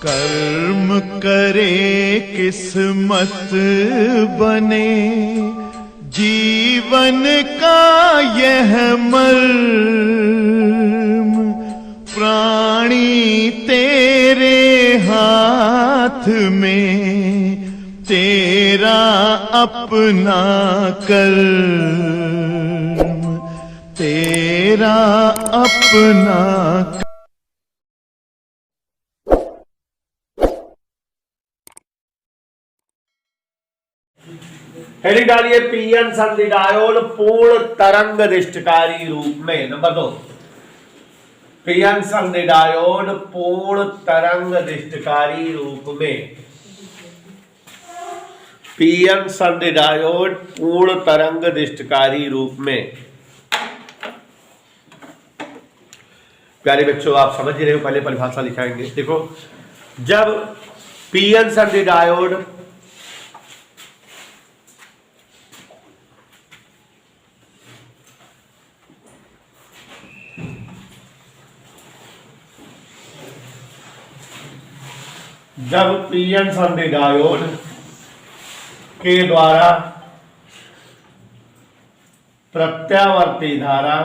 कर्म करे किस्मत बने, जीवन का यह मर्म प्राणी तेरे हाथ में, तेरा अपना कर्म, तेरा अपना। हेडिंग डालिए पीएन संधि डायोड पूर्ण तरंग दिष्टकारी रूप में। नंबर 2, पीएन संधि डायोड पूर्ण तरंग दिष्टकारी रूप में। पीएन संधि डायोड पूर्ण तरंग दिष्टकारी रूप में। प्यारे बच्चों, आप समझ ही रहे हो, पहले परिभाषा लिखाएंगे। देखो, जब पीएन संधि डायोड पीएन संधि डायोड के द्वारा प्रत्यावर्ती धारा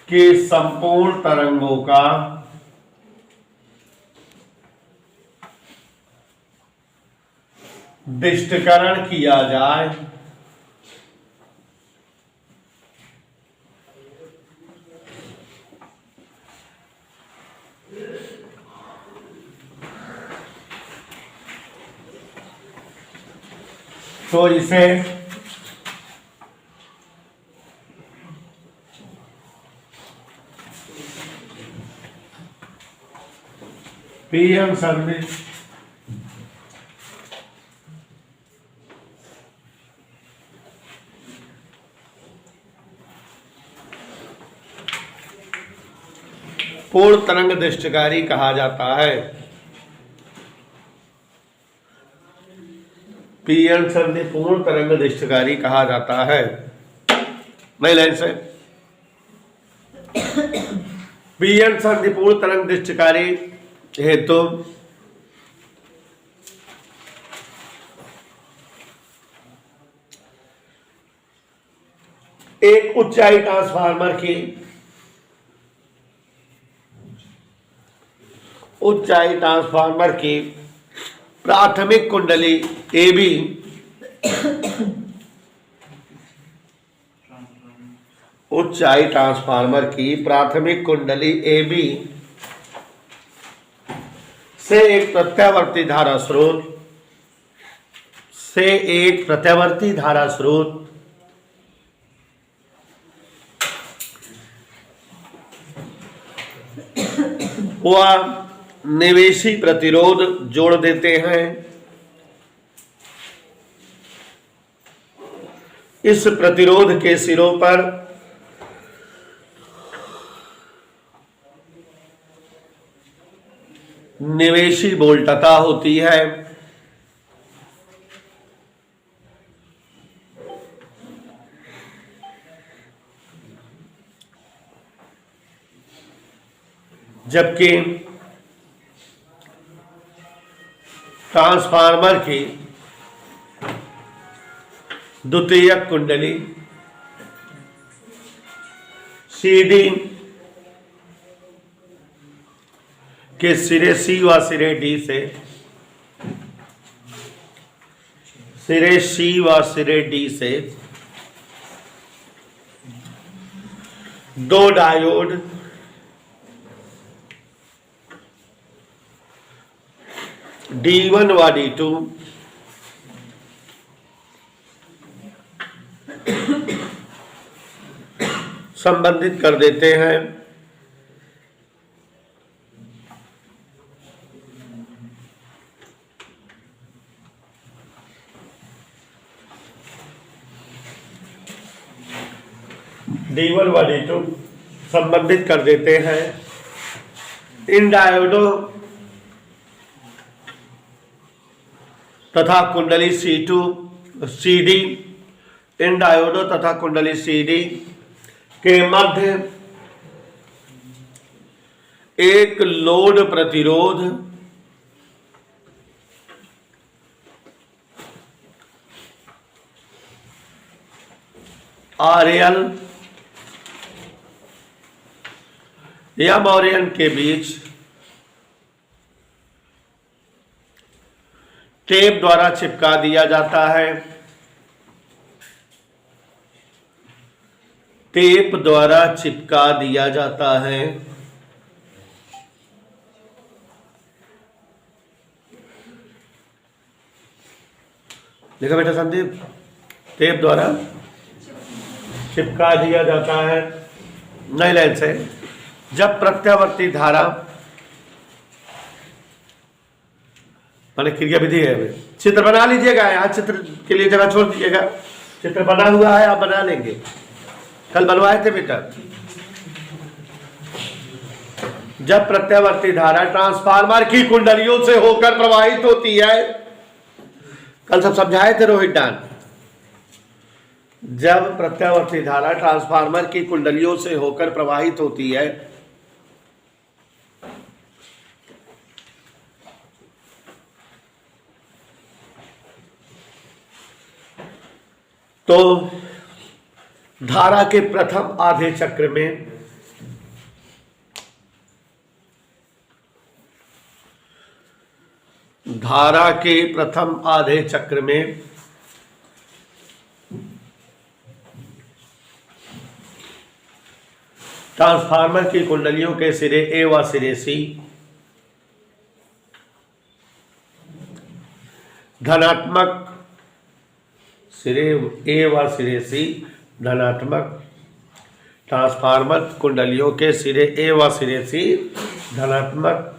के संपूर्ण तरंगों का दिष्टकरण किया जाए तो इसे पीएन संधि पूर्ण तरंग दिष्टकारी कहा जाता है। पीएन संधि पूर्ण तरंग दिष्टकारी कहा जाता है। नई लाइन से, पीएन संधि पूर्ण तरंग दिष्टकारी हेतु एक ऊंचाई ट्रांसफार्मर की प्राथमिक कुंडली ए बी ऊंचाई ट्रांसफार्मर की प्राथमिक कुंडली ए बी से एक प्रत्यावर्ती धारा स्रोत व निवेशी प्रतिरोध जोड़ देते हैं। इस प्रतिरोध के सिरों पर निवेशी वोल्टता होती है। जबकि ट्रांसफार्मर की द्वितीयक कुंडली CD के सिरे C व सिरे D से दो डायोड D1 व D2 संबंधित कर देते हैं। D1 व D2 संबंधित कर देते हैं। इन डायोडों तथा कुंडली CD इन डायोडों तथा कुंडली CD के मध्य एक लोड प्रतिरोध RL M और N के बीच टेप द्वारा चिपका दिया जाता है। टेप द्वारा चिपका दिया जाता है। देखा बेटा संदीप, टेप द्वारा चिपका दिया जाता है नई लाइन से। जब प्रत्यावर्ती धारा माने क्रिया विधि है। चित्र बना लीजिएगा, यहाँ चित्र के लिए जगह छोड़ दीजिएगा। चित्र बना हुआ है, आप बना लेंगे, कल बनवाए थे बेटा। जब प्रत्यावर्ती धारा ट्रांसफार्मर की कुंडलियों से होकर प्रवाहित होती है, कल सब समझाए थे रोहित डान। जब प्रत्यावर्ती धारा ट्रांसफार्मर की कुंडलियों से होकर प्रवाहित होती है तो धारा के प्रथम आधे चक्र में ट्रांसफार्मर की कुंडलियों के सिरे ए व सिरे सी धनात्मक, सिरे ए व सिरे सी धनात्मक, ट्रांसफार्मर कुंडलियों के सिरे ए व सिरे सी धनात्मक,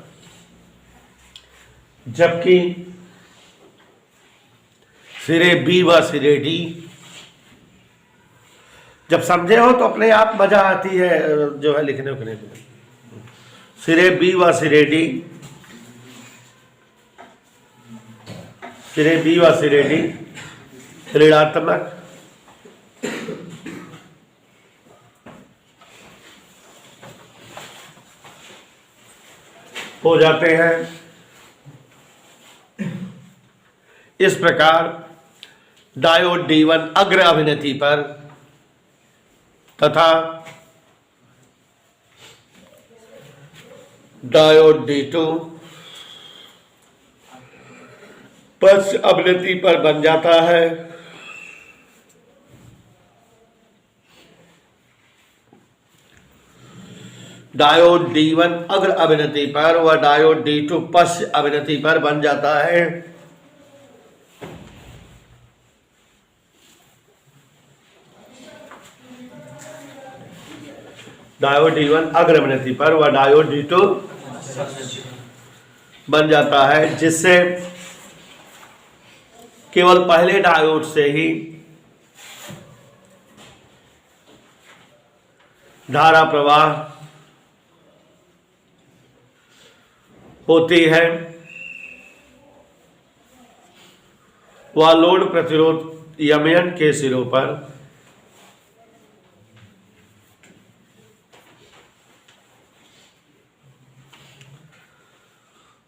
जबकि सिरे बी व सिरे डी, जब समझे हो तो अपने आप मजा आती है जो है लिखने उखने में। सिरे बी व सिरे डी, सिरे बी व सिरे डी ऋणात्मक, हो जाते हैं। इस प्रकार डायोड D1 अग्र अभिनति पर तथा डायोड D2 पश्च अभिनति पर बन जाता है। डायोड D1 अग्र अभिनति पर व डायोड D2 पश्च अभिनति पर बन जाता है। डायोड D1 अग्र अभिनति पर व डायोड D2 बन जाता है, जिससे केवल पहले डायोड से ही धारा प्रवाह होती है। वह लोड प्रतिरोध Mn के सिरों पर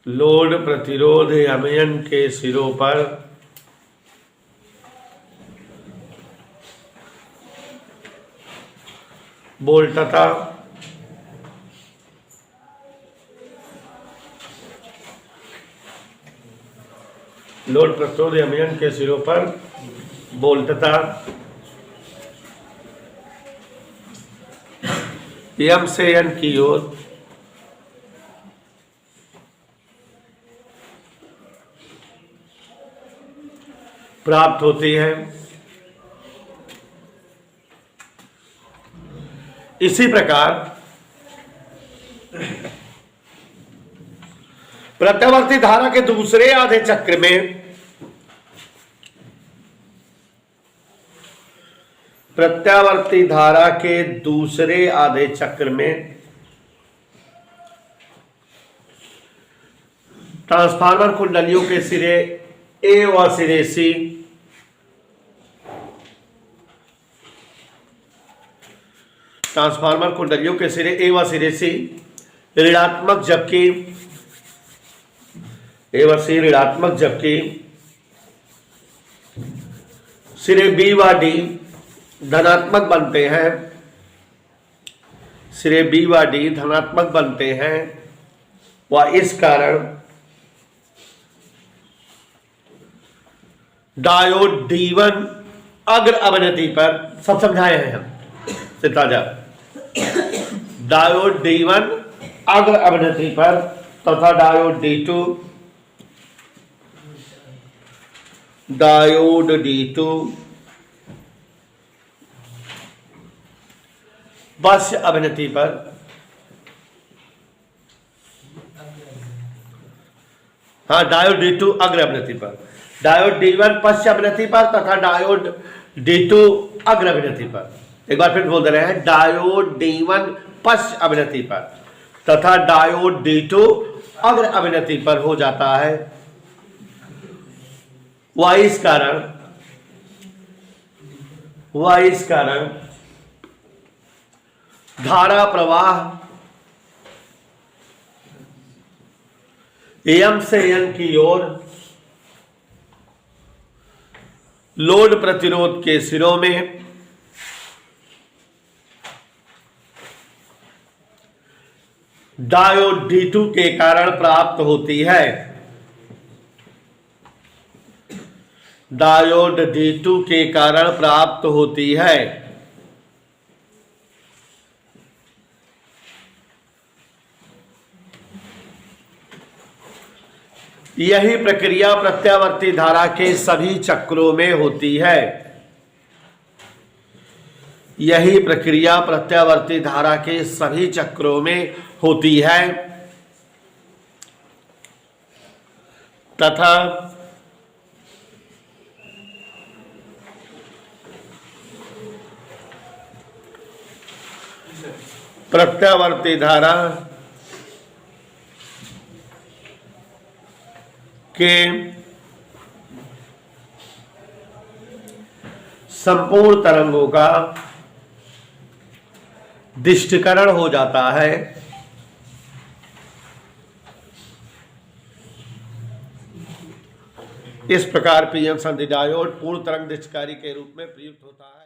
लोड प्रतिरोध Mn के सिरों पर वोल्टता लोड प्रतिरोध Mn के सिरों पर वोल्टता M से N की ओर प्राप्त होती है। इसी प्रकार प्रत्यावर्ती धारा के दूसरे आधे चक्र में प्रत्यावर्ती धारा के दूसरे आधे चक्र में ट्रांसफार्मर कुंडलियों के सिरे ए व सिरे सी ट्रांसफार्मर कुंडलियों के सिरे ए व सिरे सी ऋणात्मक जबकि सिरे बी व डी धनात्मक बनते हैं। सिरे बी व डी धनात्मक बनते हैं व इस कारण डायोड D1 अग्र अवनति पर, सब समझाए हैं हम सिताजा, डायोड D1 अग्र अवनति पर तथा डायोड D2 पश्च अवनति पर, हाँ डायोड D2 अग्र अवनति पर, डायोड D1 पश्च अवनति पर तथा डायोड D2 अग्र अवनति पर। एक बार फिर बोल दे रहे हैं, डायोड D1 पश्च अवनति पर तथा डायोड D2 अग्र अवनति पर हो जाता है। वह इस कारण धारा प्रवाह M से N की ओर लोड प्रतिरोध के सिरों में डायोड D2 के कारण प्राप्त होती है। डायोड D2 के कारण प्राप्त होती है। यही प्रक्रिया प्रत्यावर्ती धारा के सभी चक्रों में होती है। यही प्रक्रिया प्रत्यावर्ती धारा के सभी चक्रों में होती है तथा प्रत्यावर्ती धारा के संपूर्ण तरंगों का दिष्टिकरण हो जाता है। इस प्रकार पीएन संधि डायोड पूर्ण तरंग दिष्टकारी के रूप में प्रयुक्त होता है।